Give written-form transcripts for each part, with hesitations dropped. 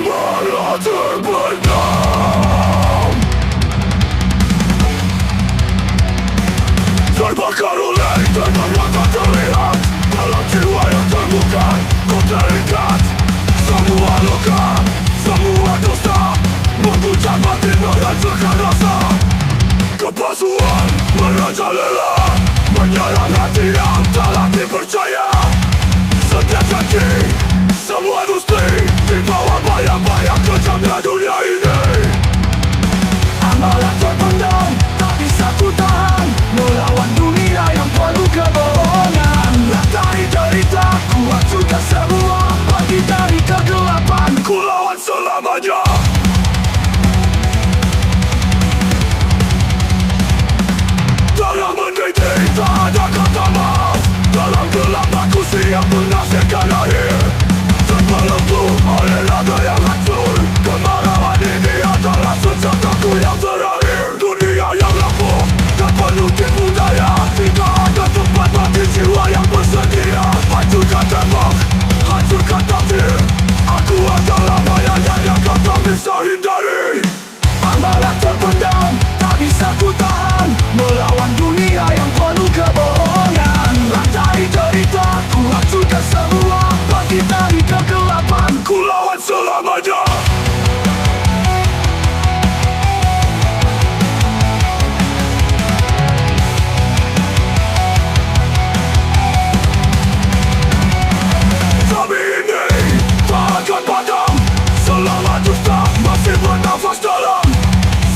malah terbenam, terbakar oleh terbang yang tak terlihat. Dalam jiwa yang terbuka, kau terikat. Semua luka, semua dosa membuncah batin menghancurkan rasa. Kepalsuan merajalela, menyerang hati yang tak lagi percaya. Setiap janji, semua dusti, di bawah bayang-bayang kejamnya dunia ini. Amalan terpendam, tak bisa ku tahan, melawan dunia yang penuh kebohongan. Lantai derita, ku hancurkan semua, bagi dari kegelapan, ku lawan selamanya. Dalam mendidik, tak ada kata maaf. Dalam gelap aku siap menyaksikan akhir. Terbelenggu oleh laga yang hancur. Kemarahan ini adalah senjataku yang terakhir. Dunia yang rapuh dan penuh tipu daya, tidak ada tempat bagi jiwa yang bersedia. Hancurkan tembok, hancurkan takdir. Aku adalah bayang yang kau tak bisa hindari. Amalan terpendam, tak bisa ku tahan, melawan dunia yang penuh kebohongan. Lantai derita, ku hancurkan semua, bangkit dari kegelapan, ku lawan selamanya. Tapi ini tak akan padam selama dusta masih bernafas dalam.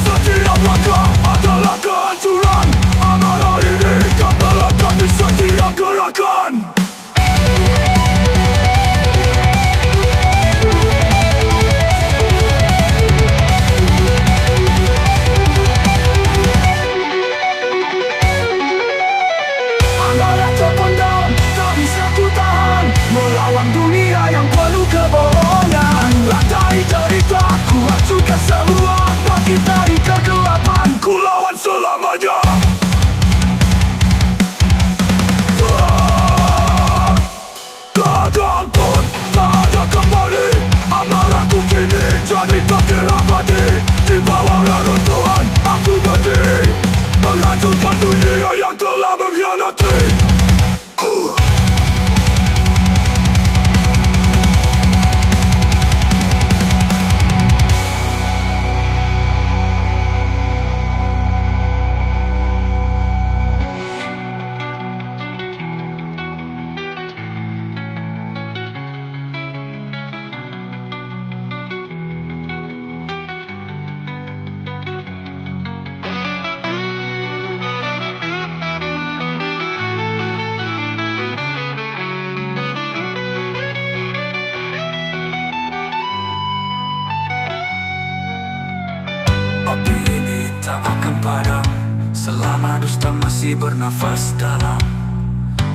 Setiap langkah adalah kehancuran. Amarah ini kan melekat di setiap gerakan. Amarah terpendam, tak bisa ku tahan, melawan dunia yang penuh kebohongan. Lantai derita, ku hancurkan semua, bangkit dari kegelapan, ku lawan selamanya. Gagal pun tak ada kembali. Amarahku kini jadi takdir abadi. Di bawah reruntuhan aku berdiri, menghancurkan dunia yang telah mengkhianati. Api ini tak akan padam selama dusta masih bernafas dalam.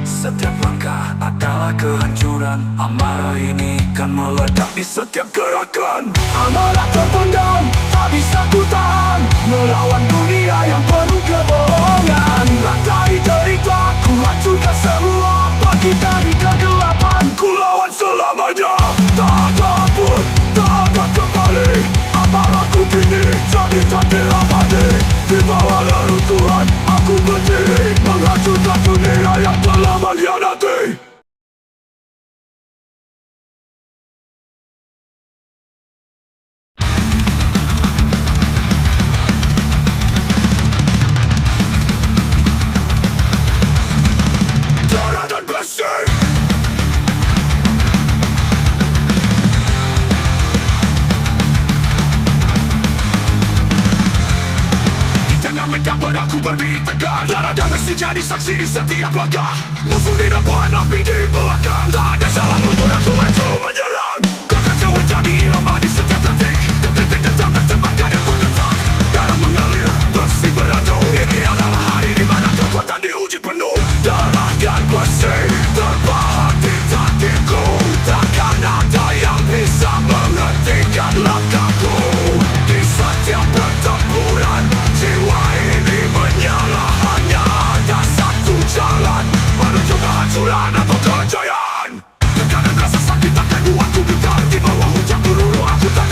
Setiap langkah adalah kehancuran. Amarah ini kan meledak di setiap gerakan. Amarah terpendam, tak bisa ku tahan, melawan dunia yang penuh kebohongan. Lantai derita, ku hancurkan semua, bangkit dari kegelapan, ku lawan selamanya. Tak ada ampun, tak akan kembali. Amarahku kini jadi takdir abadi. Di bawah reruntuhan aku berdiri, menghancurkan dunia yang telah mengkhianati. Darah dan besi, medan aku berdiri tegak. Darah dan besi jadi saksi di setiap langkah. Musuh di depan, api di belakang. Tak ada salah untuk aku mencoba menyerang. Kekacauan jadi irama di setiap detik. Detik datang dan tembakkan yang berdentang. Darah mengalir, besi beradu. Ini adalah hari di mana kekuatan diuji penuh. Darah dan besi terpahat di takdirku. Takkan ada yang bisa menghentikan langkahku. Di setiap pertempuran, jiwa ini menyala. Hanya ada satu jalan menuju kehancuran atau kejayaan. Tekanan rasa sakit akan buatku gentar. Di bawah hujan peluru aku tak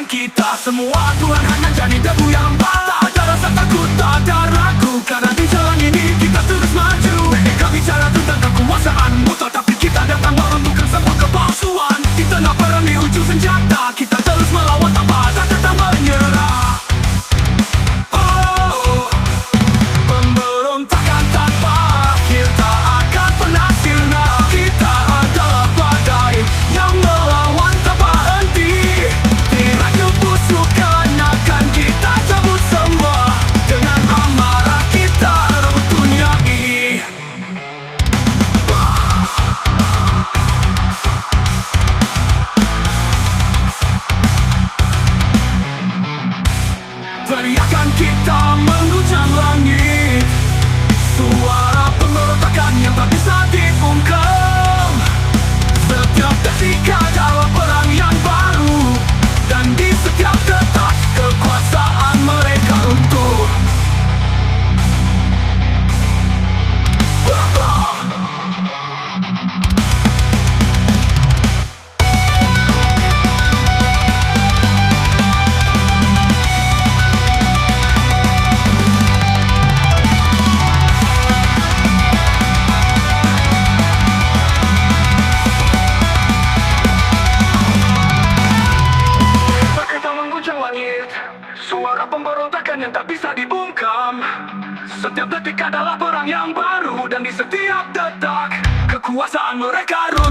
kita semua. Tuhan hanya jadi debu yang bata. Tak ada rasa takut, tak ada ragu, karena di jalan ini kita terus maju. Mereka bicara tentang kekuasaanmu, tetapi kita datang merembukan semua kepalsuan. Di tengah perang di ujung senjata, kita terus melawan tanpa ada kata menyerah. Oh, pemberontakan tanpa akhir tak akan pernah sirna. Kita adalah badai yang melawan tanpa henti. Tirai kebusukan akan kita cabut semua. Dengan amarah kita rebut dunia ini. Teriakan kita menghujam langit, suara pemberontakan yang tak bisa dibungkam. Setiap detik adalah perang yang baru, dan di setiap detak kekuasaan mereka runtuh. Suara pemberontakan yang tak bisa dibungkam. Setiap detik adalah perang yang baru, dan di setiap detak kekuasaan mereka runtuh.